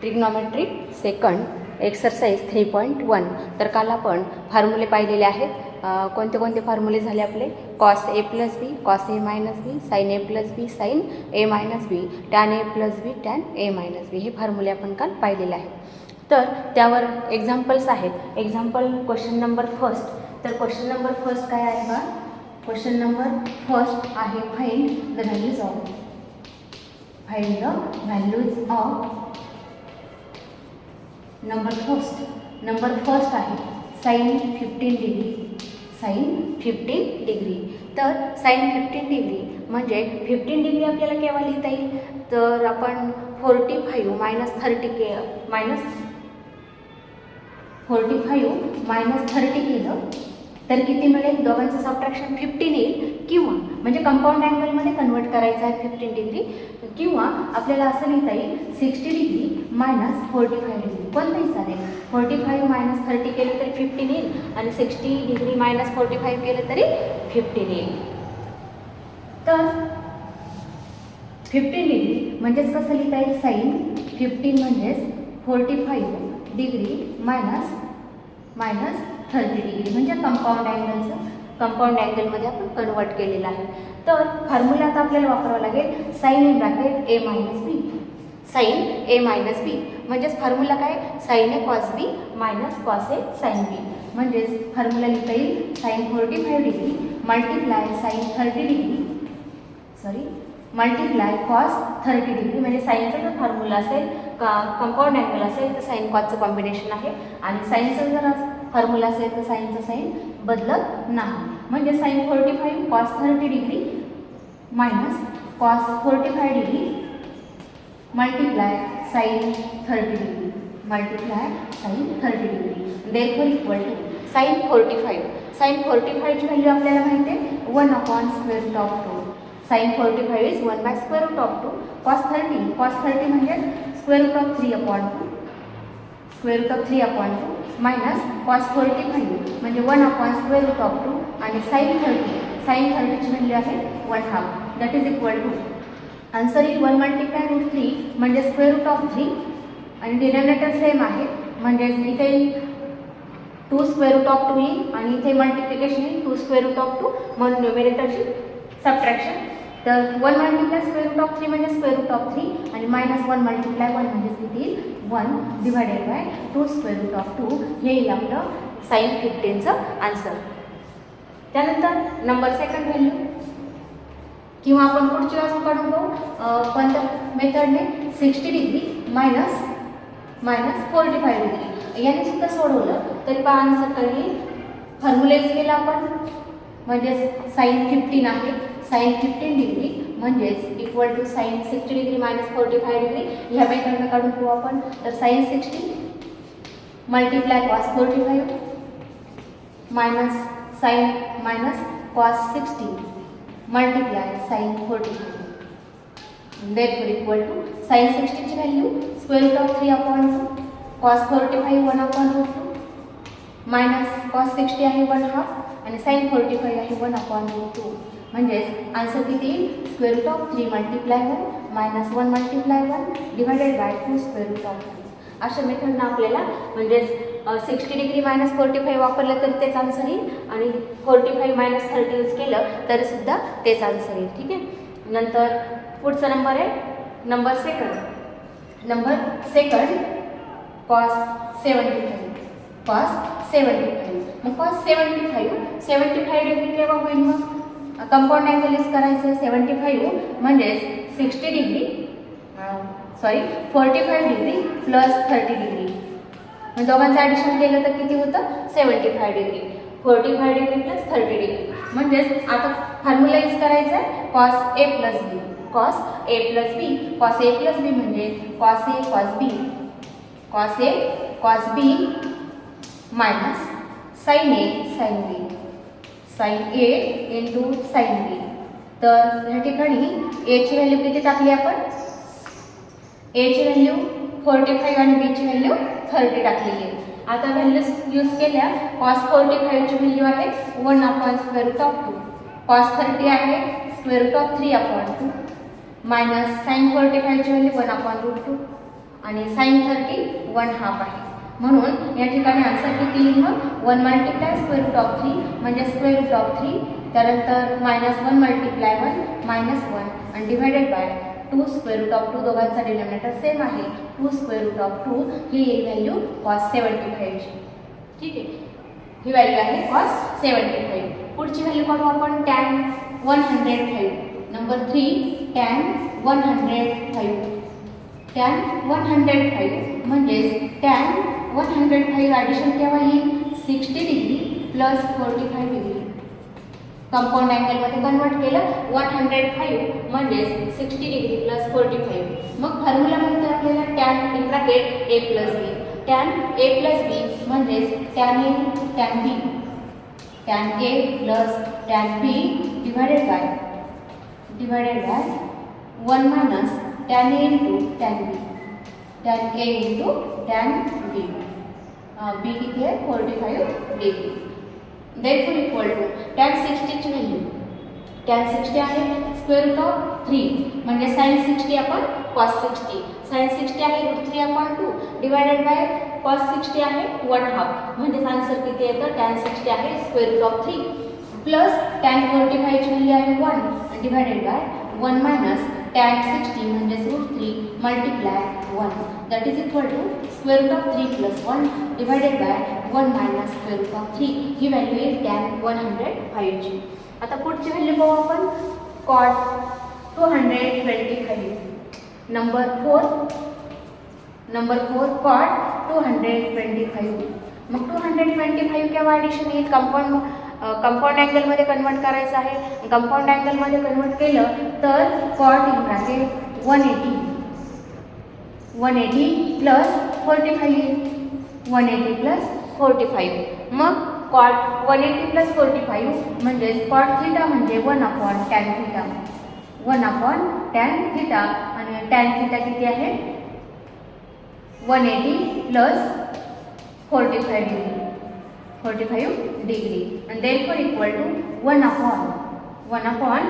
Trigonometry second exercise 3.1. तर काल आपण फॉर्म्युले पाहिलेले आहेत. कोणते कोणते फॉर्म्युले झाले आपले? Cos A plus B, cos A minus B, sine A plus B, sine A minus B, tan A plus B, tan A minus B, हे फॉर्म्युले आपण काल पाहिलेले आहेत. तर त्यावर एक्झाम्पल्स आहेत. Example question number first. तर क्वेश्चन नंबर फर्स्ट काय आहे का? क्वेश्चन नंबर फर्स्ट आहे find the values of number first आहे साइन 15 डिग्री. तर साइन 15 डिग्री म्हणजे 15 डिग्री आपल्याला केव्हा लिहिता येईल? तर आपण 45 मायनस 30 केलं तर किती मिळेल? दोघांचं सबट्रॅक्शन 15 येईल. किंवा म्हणजे कंपाऊंड अँगलमध्ये कन्वर्ट करायचं आहे 15 डिग्री, किंवा आपल्याला असं लिहिता येईल 60 डिग्री मायनस 45 डिग्री, कोणतंही चालेल. 45 मायनस 30 केलं तरी 15 येईल आणि 60 डिग्री मायनस 45 केलं तरी 15 येईल. तर 15 डिग्री म्हणजेच कसं लिहिता येईल? साईन 15 म्हणजेच 45 डिग्री मायनस 30 डिग्री, म्हणजे कंपाऊंड अँगलमध्ये आपण कन्वर्ट केलेलं आहे. तर फॉर्म्युला आता आपल्याला वापरावं लागेल sine in bracket A minus B. Sine A minus B म्हणजेच फॉर्म्युला काय? Sine A cos B minus cos A sine B. म्हणजेच फॉर्म्युला लिहिता येईल sine 45 degree multiply sine 30 degree multiply cos 30 degree. म्हणजे साईनचा जर फॉर्म्युला असेल कंपाऊंड अँगल असेल तर साईन कॉसचं कॉम्बिनेशन आहे, आणि साईनचं जर फॉर्म्युला असेल तर साईनचं साईन बदलत नाही. म्हणजे sine 45 cos 30 degree minus cos 45 degree multiply sine 30 degree therefore equal to sine 45. Sine 45ची व्हॅल्यू आपल्याला माहिती आहे 1/√2. Sine 45 is 1/√2. कॉस 30 म्हणजे √3/2 मायनस कॉस 45 म्हणजे 1/√2 आणि साईन 30ची व्हॅल्यू आहे 1/2. That is equal to answer येईल 1 × √3 म्हणजे √3 आणि डिनॉमिनेटर सेम आहे. म्हणजे इथे 2√2 येईल आणि इथे मल्टिप्लिकेशन येईल 2√2 म्हणून न्यूमरेटरची सबट्रॅक्शन. तर 1 × √3 म्हणजे √3 आणि -1 × 1 म्हणजे किती येईल? 1 डिवायडेड बाय 2√2 हे येईल आपलं साईन 15चं आन्सर. त्यानंतर नंबर सेकंड व्हॅल्यू, किंवा आपण पुढची बाजू काढून पाहू कोणत्या मेथडने? 60 डिग्री मायनस 45 डिग्री याने सुद्धा सोडवलं तरी पहा आन्सर काय येईल? फॉर्म्युला यूज केला आपण, म्हणजेच साईन 15 आहे. साईन 15 डिग्री म्हणजेच equal to sine 60 degree minus 45 degree. ह्या मेथडनं काढून पाहू आपण. तर sine 60 multiply cos 45 minus cos 60 multiply sine 45. Therefore equal to sine 60ची व्हॅल्यू √3/2 कॉस 45 1/√2 मायनस कॉस 60 आहे 1/2 आणि साईन 45 आहे 1/√2. म्हणजेच आन्सर किती येईल? √3 multiply 1 minus 1 multiply 1 divided bye 2√2. अशा मेथडनं आपल्याला म्हणजेच 60 डिग्री मायनस 45 वापरलं तर तेच आन्सर येईल, आणि 45 मायनस 30 यूज केलं तरी सुद्धा तेच आन्सर येईल. ठीक आहे. नंतर पुढचा नंबर आहे नंबर सेकंड कॉस 75. मग कॉस 75 डिग्री केव्हा होईल? मग कंपाऊंड अँगल यूज करायचं आहे. 75 म्हणजेच 45 डिग्री प्लस 30 डिग्री, म्हणजे दोघांचं ॲडिशन केलं तर किती होतं? 75 डिग्री. 45 डिग्री प्लस 30 डिग्री म्हणजेच आता फॉर्म्युला यूज करायचा आहे cos A plus B. Cos A plus B म्हणजे cos B minus sine A into sine B. तर या ठिकाणी एची व्हॅल्यू किती टाकली आपण? एची व्हॅल्यू 45 आणि बीची व्हॅल्यू 30 टाकलेली आहे. आता व्हॅल्यूज यूज केल्या. कॉस 45ची व्हॅल्यू आहे 1/√2. कॉस 30 आहे √3/2 मायनस साईन 45ची व्हॅल्यू 1/√2 आणि sin 30 1/2 आहे. म्हणून या ठिकाणी आन्सर किती येईल मग 1 मल्टिप्लाय स्क्वेअर रूट ऑफ 3 म्हणजे स्क्वेअर रूट ऑफ 3, त्यानंतर -1 मल्टिप्लाय 1 -1 आणि divided by 2 square root of 2, दोघांचा डिनॉमिनेटर सेम आहे, 2 स्क्वेअर रूट ऑफ 2 ही येईल व्हॅल्यू cos 75 ची. ठीक आहे, ही व्हॅल्यू आहे cos 75. पुढची व्हॅल्यू काढू आपण tan 105. Number 3 tan 105. tan 105 म्हणजेच tan 105 ॲडिशन केव्हा येईल 60 डिग्री प्लस 45 डिग्री. कंपाऊंड अँगलमध्ये कन्वर्ट केलं 105 म्हणजेच 60 डिग्री प्लस 45. मग फॉर्म्युला माहिती आहे आपल्याला tan in bracket a plus b. tan a plus b म्हणजेच tan a tan b. tan a plus tan b divided by 1 minus tan a into tan b. tan a into tan b. b किती आहे 45 degree. therefore equal to tan 60 ची value, tan 60 आहे square root of 3 म्हणजे sin 60 आपण cos 60. sin 60 आहे √3 upon 2 divided by cos 60 आहे 1/2 म्हणजे answer किती येतं tan 60 आहे square root of 3 plus tan 45 ची व्हॅल्यू आहे 1 डिवायडेड बाय 1 मायनस tan 60 म्हणजे √3 multiply 1 that is equal to square root of 3 plus 1 divided by 1 minus square root of 3. ही value येईल tan 105 ची. आता पुढची व्हॅल्यू पाहू आपण cot 225. Number 4 cot 225. मग 225 केव्हा ॲडिशन येईल कंपाऊंड अँगलमध्ये कन्वर्ट करायचं आहे. कंपाऊंड अँगलमध्ये कन्वर्ट केलं तर cot in bracket 180 plus 45. 180 plus 45. मग cot 180 प्लस 45 म्हणजेच cot थीटा म्हणजे 1/tan थीटा. 1/tan थीटा आणि tan थीटा किती आहे 180 plus 45 degree and therefore equal to 1 upon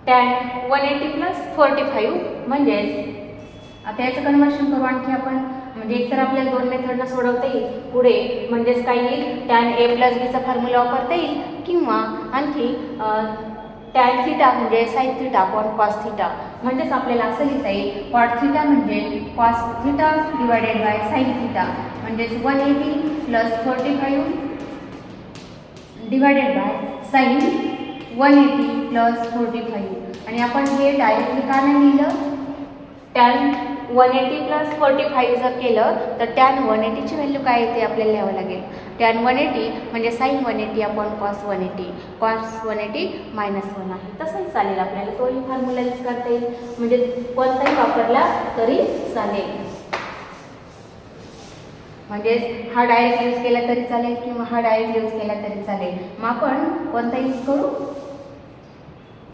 tan 180 plus 45 म्हणजेच आता याचं कन्वर्शन करू आणखी आपण. म्हणजे एकतर आपल्याला दोन मेथडनं सोडवता येईल पुढे, म्हणजेच काय येईल tan a प्लस बीचा फॉर्म्युला वापरता येईल किंवा आणखी tan थीटा म्हणजे sin theta upon cos theta. म्हणजेच आपल्याला असं लिहिता येईल cot थीटा म्हणजे cos theta divided by sin theta म्हणजेच 180 plus 45 divided bye sin 180 plus 45. आणि आपण हे डायरेक्टली का नाही लिहिलं, tan 180 प्लस 45 जर केलं तर tan 180 ची व्हॅल्यू काय येते आपल्याला लिहावं लागेल. tan 180 म्हणजे sin 180 अपॉन cos 180. cos 180 -1 आहे. तसंही चालेल आपल्याला, तोही फॉर्म्युला यूज करता येईल. म्हणजे कोणताही वापरला तरी चालेल. म्हणजे हा डायरेक्ट यूज केला तरी चालेल किंवा हा डायरेक्ट यूज केला तरी चालेल. मग आपण कोणता यूज करू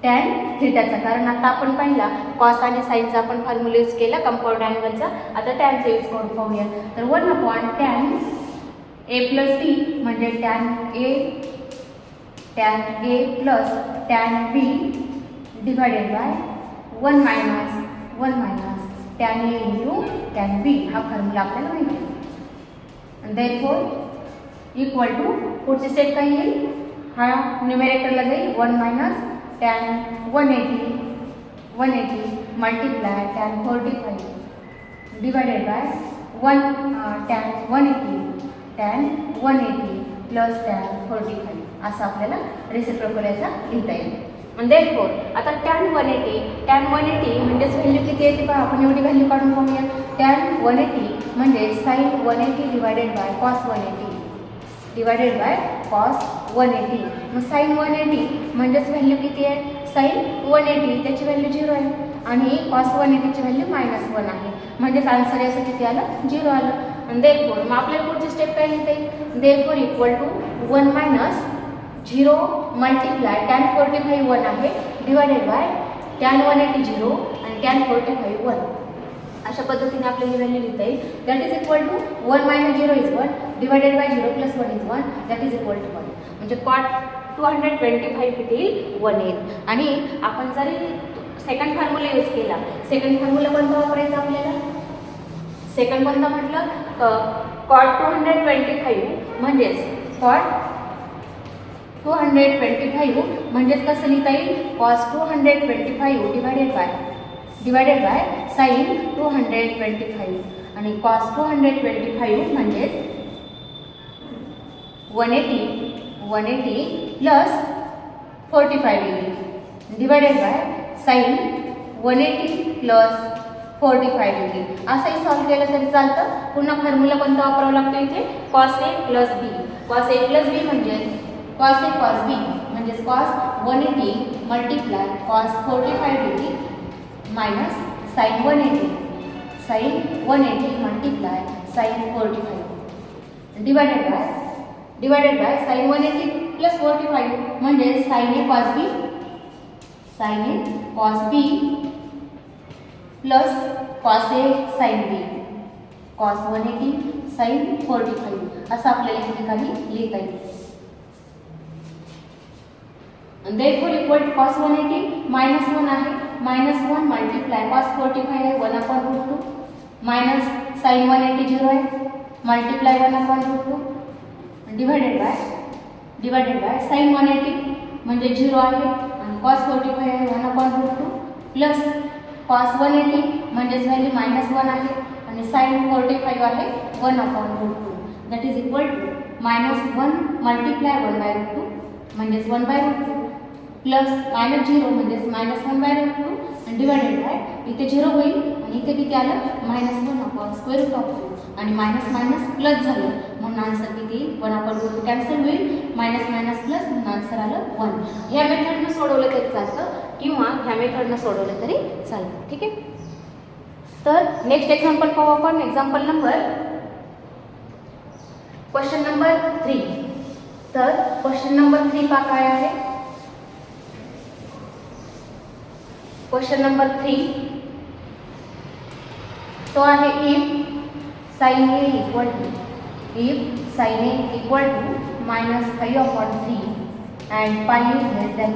tan थीटाचा, कारण आता आपण पाहिला cos आणि साईनचा आपण फॉर्म्युला यूज केला कंपाऊंड अँगलचा. आता टॅनचा यूज करून पाहूया. तर 1/tan a प्लस b म्हणजे tan a plus tan b divided by 1 minus tan a into tan b. हा फॉर्म्युला आपल्याला माहिती आहे. therefore इक्वल टू पुढची स्टेप काय येईल, हा न्यूमरेटरला जाईल 1 minus tan 180 multiply tan 45 divided by 1 tan 180 plus tan 45 असं आपल्याला रेसिप्रोकल याचा लिहिता येईल. therefore आता tan 180 म्हणजेच व्हॅल्यू किती येते पहा, आपण एवढी व्हॅल्यू काढून पाहूया. tan 180 म्हणजे sin 180 divided by cos 180 divided by cos 180. मग sin 180 म्हणजेच व्हॅल्यू किती आहे, sin 180 त्याची व्हॅल्यू 0 आहे आणि cos 180 ची व्हॅल्यू -1 आहे. म्हणजेच आन्सर याचं किती आलं 0 आलं. आणि therefore मग आपल्याला पुढची स्टेप काय लिहिता येईल, therefore equal to 1 minus 0 multiply tan 45 1 आहे डिवायडेड बाय tan 180 0 आणि tan 45 1. अशा पद्धतीने आपल्याला ही व्हॅल्यू लिहिता येईल. That is equal to 1 minus 0 is 1 divided by 0 plus 1 is 1 that is equal to 1. म्हणजे cot 225 किती येईल 1 येईल. आणि आपण जरी सेकंड फॉर्म्युला यूज केला, सेकंड फॉर्म्युला कोणता वापरायचा आपल्याला, सेकंड कोणता म्हटलं कॉट 225 म्हणजेच कॉट 225 म्हणजेच कसं लिहिता येईल कॉस 225 डिवायडेड बाय साइन 225 आणि कॉस 225 म्हणजेच 180 plus 45 degree divided by sine 180 plus 45 degree असंही सॉल्व केलं तरी चालतं. पुन्हा फॉर्म्युला कोणता वापरावा लागतो इथे cos A plus B. Cos A plus B म्हणजे कॉस ए कॉस बी म्हणजेच cos 180 multiply cos 45 degree minus sine 180 multiply sine 45 divided by sine 180 plus 45 म्हणजे sine A cos B plus cos A sine B cos 180 sign 45 असं आपल्याला या ठिकाणी लिहिता येईल. therefore equal to cos 180 minus 1 आहे minus 1 multiply cos 45 आहे 1/√2 minus sine 180 0 आहे मल्टिप्लाय 1/√2 डिवायडेड बाय साइन 180 म्हणजे 0 आहे आणि कॉस 45 आहे 1/√2 प्लस कॉस 180 म्हणजेच व्हॅल्यू -1 आहे आणि साइन 45 आहे 1/√2 that is equal to -1 multiply 1/√2 म्हणजेच 1/√2 प्लस -0 म्हणजेच -1/√2 आणि डिवायडेड बाय इथे 0 होईल आणि इथे किती आलं -1/√2 आणि मायनस प्लस झालं म्हणून आन्सर किती 1/√2 कॅन्सल होईल मायनस प्लस म्हणून आन्सर आलं 1. ह्या मेथडनं सोडवलं तरी चालतं किंवा ह्या मेथडनं सोडवलं तरी चालतं. ठीक आहे. तर नेक्स्ट एक्झाम्पल पाहू आपण. Example number question number 3. तर क्वेश्चन नंबर 3 पहा काय आहे. क्वेश्चन नंबर 3 तो आहे if sine A equal to -5/3 and pi is less than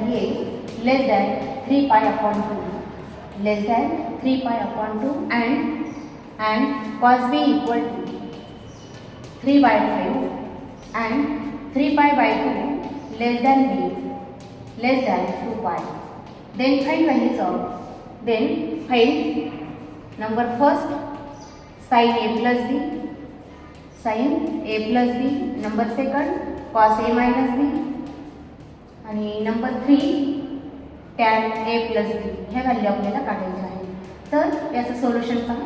3/2 and cos b equal to 3/5 and 3/2 less than 2pi. Then find values of number first sin a plus b, number second cos a minus b आणि number 3 tan a plus b ह्या value आपल्याला काढायच्या आहेत. तर याचं solution पहा.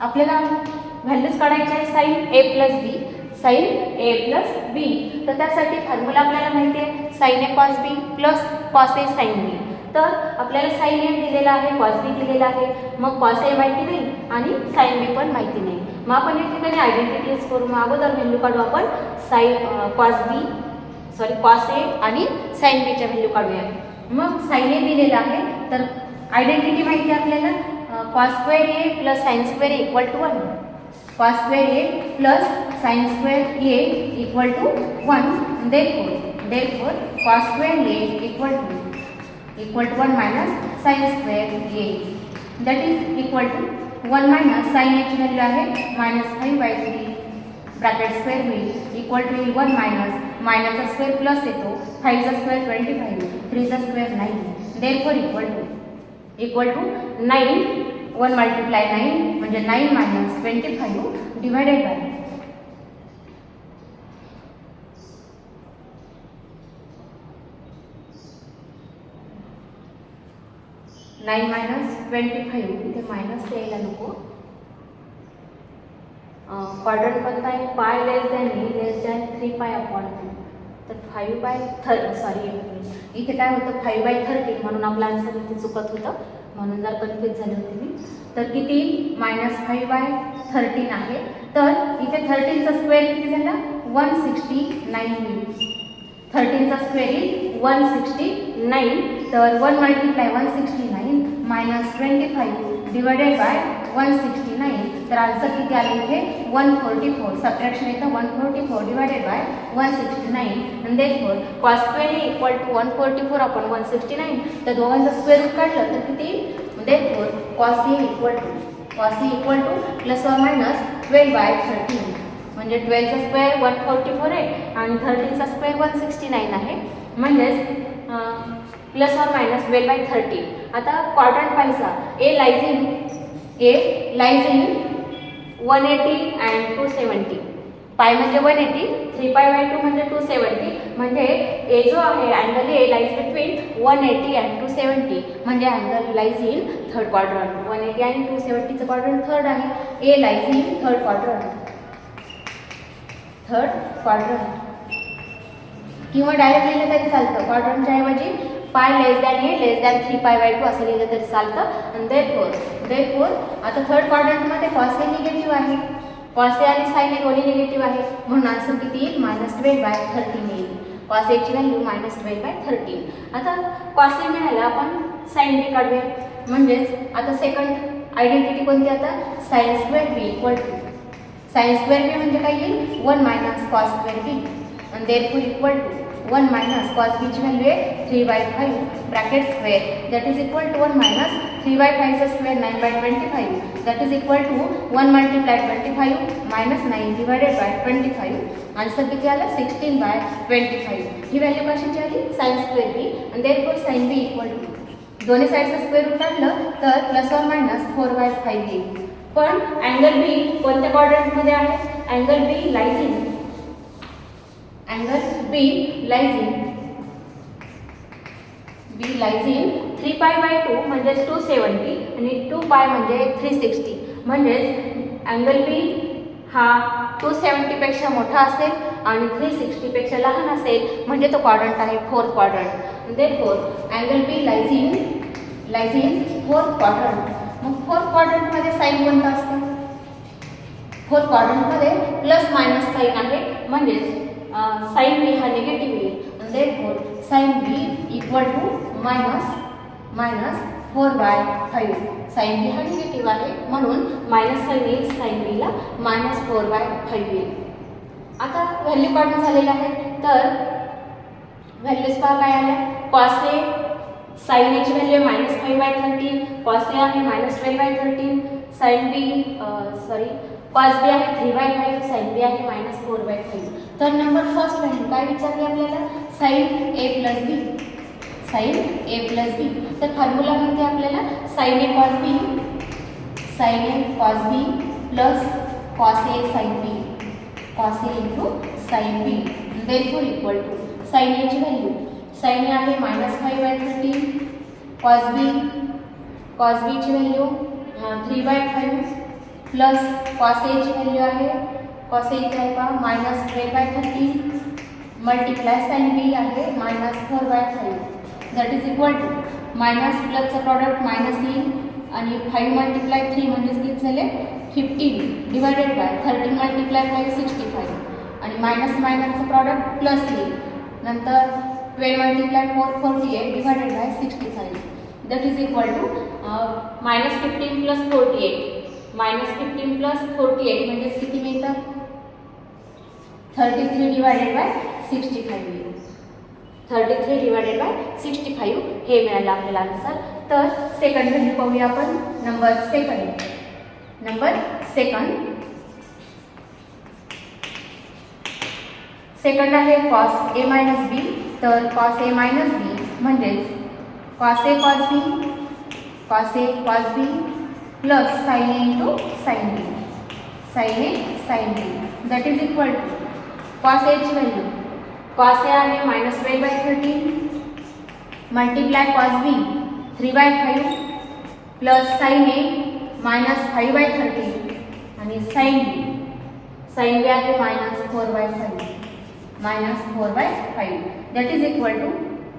आपल्याला values काढायचे आहे sin a plus b. तर त्यासाठी फॉर्म्युला आपल्याला माहिती आहे sin a cos b plus cos a sin b. तर आपल्याला sin a दिलेला आहे cos b दिलेला आहे मग cos a माहिती नाही आणि sin b पण माहिती नाही. मग आपण या ठिकाणी आयडेंटिटी यूज करू. मग अगोदर व्हॅल्यू काढू आपण cos a आणि sin b च्या व्हॅल्यू काढूया. मग sin a दिलेला आहे तर आयडेंटिटी माहिती आहे आपल्याला cos square a plus sin square a equal to 1. cos square a plus sin square a equal to 1. Therefore cos square a equal to 1 minus sin square a. That is equal to 1 minus sin a ची value आहे -5/3 bracket square होईल equal to 1 मायनसचा square plus येतो 5चा square 25 3चा square 9. Therefore equal to 9 1 multiply 9 म्हणजे 9 minus 25 divided by 9 minus 25 इथे minus यायला नको. क्वाड्रंट कोणता आहे पाय लेस दॅन 3/2 तर 5/30 इथे काय होतं 5/30 म्हणून आपला आन्सर इथे चुकत होतं म्हणून जर कन्फ्यूज झाले होते मी. तर किती -5/13 आहे. तर इथे 13चा स्क्वेअर किती झाला 169 होईल. 13चा स्क्वेअर इज 169. तर 1 मल्टिप्लाय 169 मायनस 25 डिवायडेड बाय 169. तर आन्सर किती आले इथे 144. सबट्रॅक्शन येतं 144 डिवायडेड बाय 169 आणि therefore cos square a equal to 144 upon 169. तर दोघांचं स्क्वेअर रूट काढलं तर किती Therefore, cos A equal to plus or minus 12/13. म्हणजे 12 चा स्क्वेअर 144 आहे आणि 13 चा स्क्वेअर 169 आहे. म्हणजेच प्लस और मायनस 12/13. आता क्वाड्रंट पाहिजा. A lies in 180 and 270. पाय म्हणजे 180, 3π/2 म्हणजे 270. म्हणजे ए जो आहे angle A lies between 180 and 270. म्हणजे angle lies in third quadrant. 180 आणि 270चं क्वाड्रंट थर्ड आहे. ए लाइज इन थर्ड क्वाड्रंट. किंवा डायरेक्ट लिहिलं तरी चालतं. क्वाड्रंटच्या ऐवजी पाय लेस दॅन ए लेस दॅन 3π/2 असं लिहिलं तरी चालतं. आणि देअरफोर आता थर्ड क्वाड्रंटमध्ये कॉस ए निगेटिव्ह आहे. कॉस ए आणि साइन ए दोन्ही निगेटिव्ह आहे. म्हणून आन्सर किती येईल? -12/13 येईल. कॉस एची व्हॅल्यू -12/13. आता कॉस ए मिळाला, आपण साइन बी काढूया. म्हणजेच आता सेकंड आयडेंटिटी कोणती? आता sine square B equal to sine square B म्हणजे काय येईल? 1 - कॉस स्क्वेअर बी. आणि therefore equal to 1 - cos b ची व्हॅल्यू आहे 3/5 bracket square that is equal to 1 - 3/5 चा square 9/25 that is equal to 1 × 25 -9 divided by 25. Answer किती आला? 16/25. ही व्हॅल्यू कशाची आली? Sine square B. आणि therefore sine B equal to दोन्ही साईडचं स्क्वेअर रूट काढलं तर प्लस और मायनस 4/5 येईल. पण अँगल बी कोणत्या क्वाड्रंटमध्ये आहे? अँगल बी लाइज इन 3π/2 म्हणजे 270 आणि 2π म्हणजे 360. म्हणजेच अँगल बी हा 270 पेक्षा मोठा असेल आणि 360 पेक्षा लहान असेल. म्हणजे तो क्वाड्रंट आहे fourth quadrant. Therefore angle B lies in fourth quadrant. मग फोर्थ क्वाड्रंटमध्ये साइन कोणता असतं? फोर्थ क्वाड्रंटमध्ये प्लस मायनस साइन आहे. म्हणजेच साइन बी हा निगेटिव्ह येईल. Therefore sine B equal to -4/5. Sine B हा निगेटिव्ह आहे म्हणून मायनस साइन येईल. साइन बीला -4/5 येईल. आता व्हॅल्यू काढून झालेल्या आहेत. तर व्हॅल्यूज पहा काय आल्या. कॉस ए साइन एची व्हॅल्यू -5/13. कॉस ए आहे -12/13. साइन बी कॉस बी आहे 3/5. साइन बी आहे -4/5. तर नंबर फर्स्ट व्हॅल्यू काय विचारली आपल्याला? Sine A plus B. तर फॉर्म्युला म्हणते आपल्याला sine A cos B plus cos A sine B. Cos A into sine B. Therefore equal to sine एची व्हॅल्यू साइन ए आहे -5/13. कॉस बीची व्हॅल्यू 3/5 प्लस कॉस एची व्हॅल्यू आहे cos A इथे आहे का -12/13 मल्टिप्लाय साइन बी आहे -4/5 that is equal to minus प्लसचं प्रॉडक्ट मायनस येईल आणि 5 × 3 म्हणजेच किती झाले 15 डिवायडेड बाय 13 × 5 65 आणि मायनस मायनसचं प्रॉडक्ट प्लस येईल. नंतर 12 × 4 48 divided by 65 that is equal to -15 + 48 -15 + 48 म्हणजे किती मिळतात 33 डिवायडेड बाय 65 येईल. 33 डिवायडेड बाय 65 हे मिळालं आपल्याला आन्सर. तर सेकंड व्हॅल्यू पाहूया आपण. नंबर सेकंड आहे कॉस ए मायनस बी. तर कॉस ए मायनस बी म्हणजेच cos A cos B plus sine A into sine B that is equal to cos एची व्हॅल्यू कॉस ए आहे -12/13 multiply cos B 3/5 plus sine A -5/13 आणि sine B आहे -4/5 that is equal to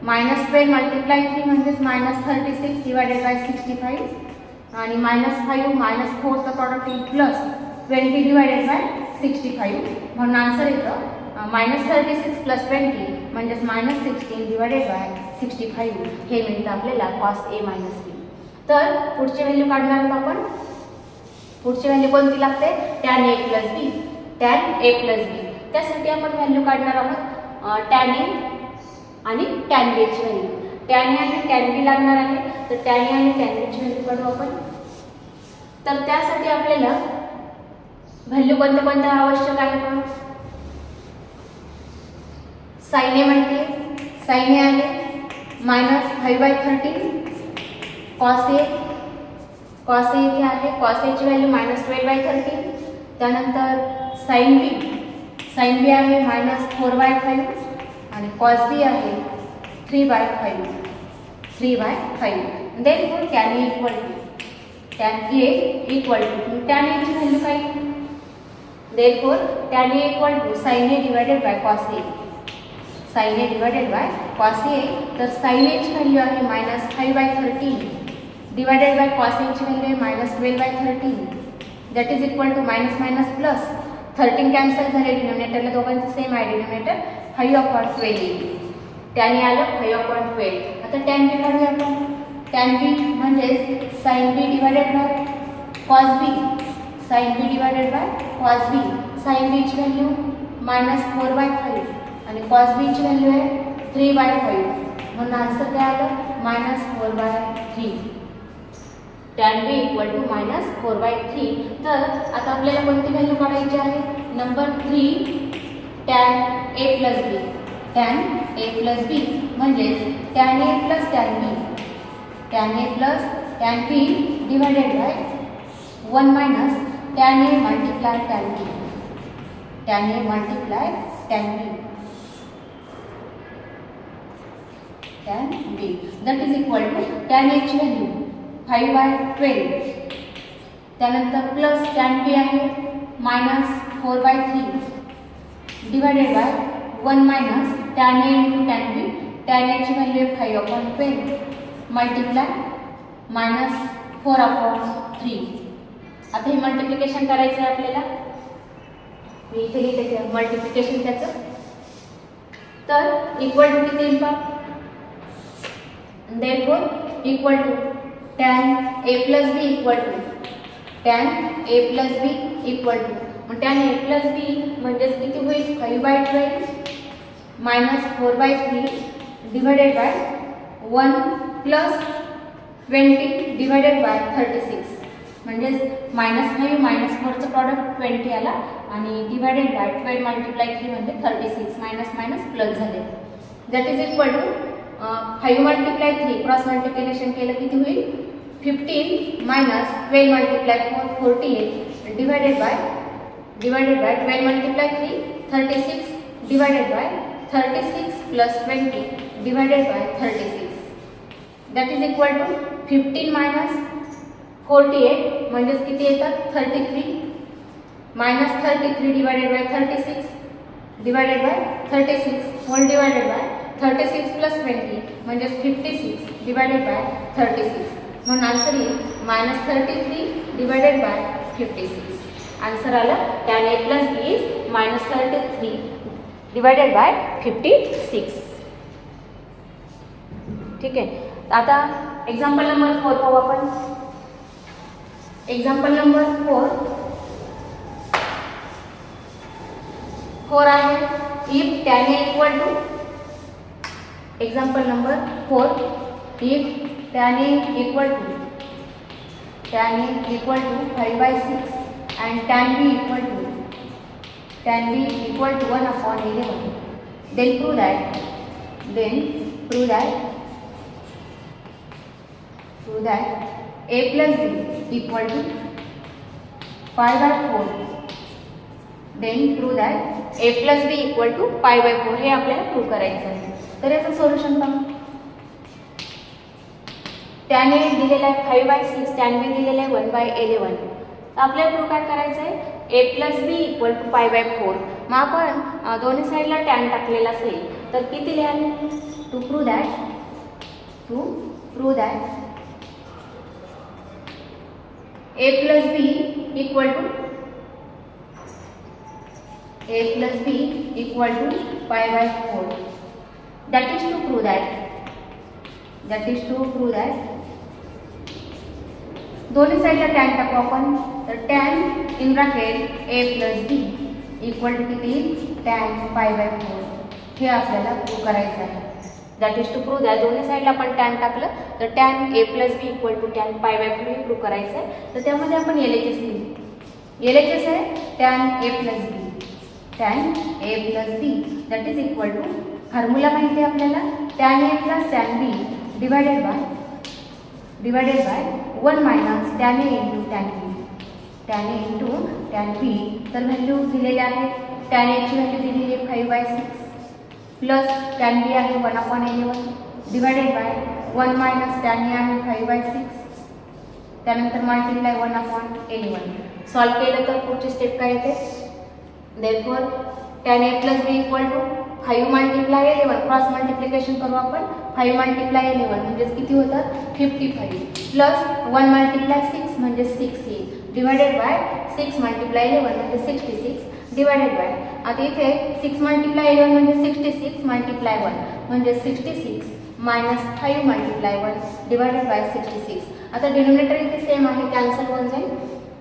-12 multiply 3 म्हणजेच -36 divided by 65 आणि -5 -4चा product येईल plus 20 divided by 65 म्हणून answer येतं -36 + 20 म्हणजेच -16 डिवायडेड बाय 65 हे मिळतं आपल्याला कॉस ए मायनस बी. तर पुढची व्हॅल्यू काढणार आहोत आपण. पुढची व्हॅल्यू कोणती लागते टॅन ए प्लस बी. त्यासाठी आपण व्हॅल्यू काढणार आहोत टॅन ए आणि टॅन बीची व्हॅल्यू. टॅन ए आणि टॅन बी लागणार आहे. तर टॅन ए आणि टॅन बीची व्हॅल्यू काढू आपण. तर त्यासाठी आपल्याला व्हॅल्यू कोणत्या कोणत्या आवश्यक आहे पण साइन ए म्हणते, साइन ए आहे -5/13, कॉस ए इथे आहे, कॉस एची व्हॅल्यू -12/13. त्यानंतर साइन बी आहे -4/5 आणि कॉस बी आहे 3/5. Then for tan A equal to tan एची व्हॅल्यू काय. Then for tan A equal to sine A divided by cos A. Sine A divided by cos A. तर sine एची value आहे -5/13 divided by cos एची value आहे -12/13. That is equal to minus minus plus. 13 cancel झाले डिनोमिनेटरला, दोघांचं same आहे denominator. 5/12 येईल. टॅन ए आलं 5/12. आता टॅन बी काढूया आपण. टॅन बी म्हणजे sine B divided by cos B. Sine B divided by cos B. Sine बीची व्हॅल्यू -4/5 आणि कॉस बीची व्हॅल्यू आहे 3/5. म्हणून आन्सर काय आलं -4/3. Tan B equal to -4/3. तर आता आपल्याला कोणती व्हॅल्यू काढायची आहे. Number 3 tan A plus B. Tan A plus B म्हणजेच tan A plus tan B. Tan A plus tan B divided by 1 minus tan A multiply tan B. Tan A multiply tan B. Tan B that is equal to tan एची value 5/12. त्यानंतर plus tan B आहे -4/3 divided by 1 minus tan A into tan B. Tan एची value आहे 5/12 multiply -4/3. आता हे multiplication करायचं आहे आपल्याला. मी इथे लिहिते मल्टिप्लिकेशन त्याचं. तर इक्वल टू किती येईल पहा. Therefore equal to tan A plus B equal to tan A plus B equal to. मग टॅन ए प्लस बी म्हणजेच किती होईल 5/12 -4/3 divided by 1 plus 20 divided by 36. म्हणजेच -5 -4चं प्रॉडक्ट 20 आला आणि डिवायडेड बाय 12 मल्टिप्लाय 3 म्हणजे 36. मायनस प्लस झाले. That is equal to 5 multiply 3 cross multiplication केलं किती होईल 15 minus 12 multiply 4 48 divided by 12 multiply 3 36 divided by 36 plus 20 divided by 36. That is equal to 15 minus 48 म्हणजेच किती येतात 33 minus 33 divided by 36 divided by 36 whole divided by 36 plus 20 म्हणजेच 56 divided by 36. म्हणून answer येईल -33 divided by 56. Answer आलं tan A plus B is -33 divided by 56. ठीक आहे. आता एक्झाम्पल नंबर 4 पाहू आपण. एक्झाम्पल नंबर 4 आहे if tan A equal to. Example number 4 if tan A equal to 5/6 and tan b equal to 1/11. Then prove that a plus b equal to 5/4. Then prove that a plus b equal to 5/4. हे आपल्याला prove करायचं आहे. तर याचं solution पहा. Tan A दिलेला आहे 5/6, tan बी दिलेला आहे 1/11. तर आपल्याला प्रूव्ह काय करायचं आहे a plus B equal to 5/4. मग आपण दोन्ही साईडला टॅन टाकलेला असेल तर किती लिहाल. To prove that a plus B equal to 5/4. That is to prove that दोन्ही साईडला टॅन टाकू आपण. तर tan in bracket a plus B equal to किती टॅन 5/4. हे आपल्याला प्रूव्ह करायचं आहे. दॅट इज टू प्रूव्ह द्या दोन्ही साईडला आपण टॅन टाकलं तर tan A plus B equal to tan pi by 2 हे प्रूव्ह करायचं आहे. तर त्यामध्ये आपण LHS लिहिली. LHS आहे tan A plus B, tan A plus B that is equal to formula माहिती आहे आपल्याला tan A plus tan B divided by 1 minus tan A into tan B, tan A into tan B. तर value दिलेल्या आहेत. Tan एची value दिलेली आहे 5/6 plus tan B आहे 1/11 डिवायडेड बाय 1 मायनस टॅन ए आहे 5/6 त्यानंतर मल्टिप्लाय 1/11. सॉल्व केलं तर पुढची स्टेप काय येते therefore tan A plus B equal to 5 multiply 11 cross multiplication करू आपण 5 मल्टिप्लाय 11 म्हणजेच किती होतात 55 प्लस 1 मल्टिप्लाय 6 म्हणजे 6 येईल डिवायडेड बाय 6 मल्टिप्लाय 11 म्हणजे 66 डिवायडेड बाय आता इथे 6 मल्टिप्लाय 11 म्हणजे 66 मल्टिप्लाय 1 म्हणजे 66 मायनस 5 मल्टिप्लाय 1 डिवायडेड बाय 66. आता डिनोमिनेटर इथे सेम आहे कॅन्सल होऊन जाईल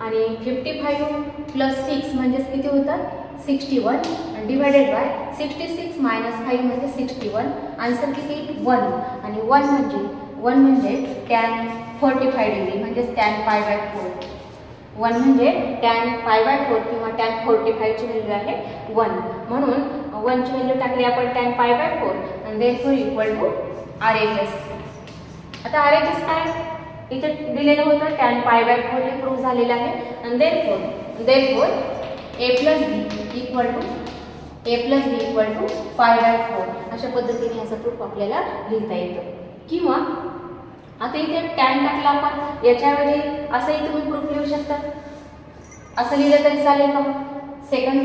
आणि 55 प्लस 6 म्हणजेच किती होतात 61 डिवायडेड बाय 66 मायनस 5 म्हणजे 61. आन्सर किती 1 आणि 1 म्हणजे टॅन 45 डिग्री म्हणजेच टॅन पाय बाय 4. 1 म्हणजे टॅन पाय बाय 4 किंवा टॅन 45 ची व्हॅल्यू आहे 1 म्हणून 1 ची व्हॅल्यू टाकली आपण टॅन पाय बाय 4 आणि देअरफॉर इक्वल टू RHS. आता RHS काय इथे दिलेलं होतं टॅन पाय बाय 4 हे प्रूव्ह झालेलं आहे आणि therefore A plus B equal to pi by 4 अशा पद्धतीने याचा प्रूफ आपल्याला लिहिता येतं. किंवा आता इथे टॅन टाकला आपण याच्याऐवजी असंही तुम्ही प्रूफ लिहू शकता. असं लिहिलं तरी चालेल का सेकंड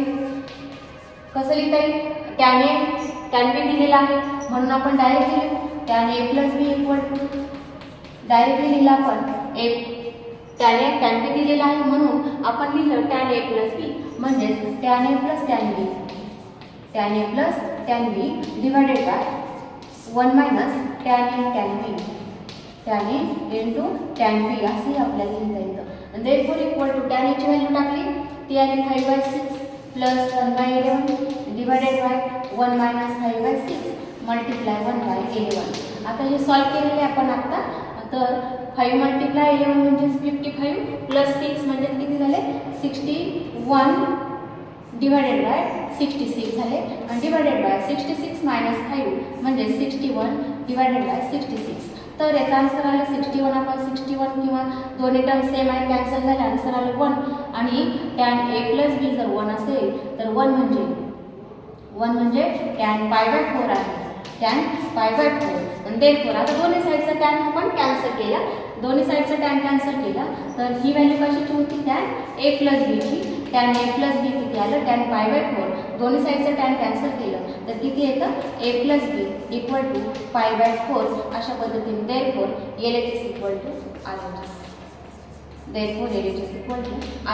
कसं लिहिता येईल टॅन बी दिलेला आहे म्हणून आपण डायरेक्ट लिहिलं tan A plus B equal to directly लिहिलं आपण टॅन बी दिलेला आहे म्हणून आपण लिहिलं टॅन ए प्लस बी म्हणजेच tan A plus tan B divided by 1 minus tan A tan A into tan B असंही आपल्याला लिहिता येतं आणि देअरफॉर इक्वल टू टॅन एची व्हॅल्यू टाकली ती आली 5/6 plus 1/11 divided by 1 minus 5/6 multiply 1/11. आता हे सॉल्व केलेले आपण आत्ता तर 5 मल्टिप्लाय 11 म्हणजेच 55 प्लस 6 म्हणजे किती झाले 61 डिवायडेड बाय 66 झाले आणि डिवायडेड बाय 66 मायनस 5 म्हणजे 61 डिवायडेड बाय 66. तर याचा आन्सर आला 61/61 किंवा दोन्ही टर्म सेम आहे कॅन्सल झाले आन्सर आलं 1 आणि टॅन ए प्लस बी जर 1 असेल तर 1 म्हणजे टॅन पाय बाय 4 आहे टॅन पाय बाय 4 आणि देअरफॉर आता दोन्ही साईडचा टॅन आपण कॅन्सल केला दोन्ही साईडचा टॅन कॅन्सल केला तर ही व्हॅल्यू कशाची होती टॅन ए प्लस बीची टॅन ए प्लस बी किती आलं टॅन पाय बाय 4 दोन्ही साईडचं टॅन कॅन्सल केलं तर किती येतं A plus B equal to pi by 4 अशा पद्धतीने therefore LHS equal to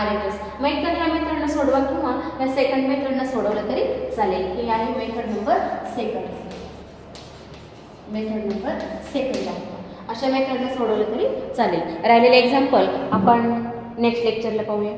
RHS method ह्या मेथडनं सोडवा किंवा या सेकंड मेथडनं सोडवलं तरी चालेल. ही आहे मेथड नंबर सेकंड आहे अशा मेथडनं सोडवलं तरी चालेल. राहिलेले एक्झाम्पल आपण नेक्स्ट लेक्चरला पाहूया.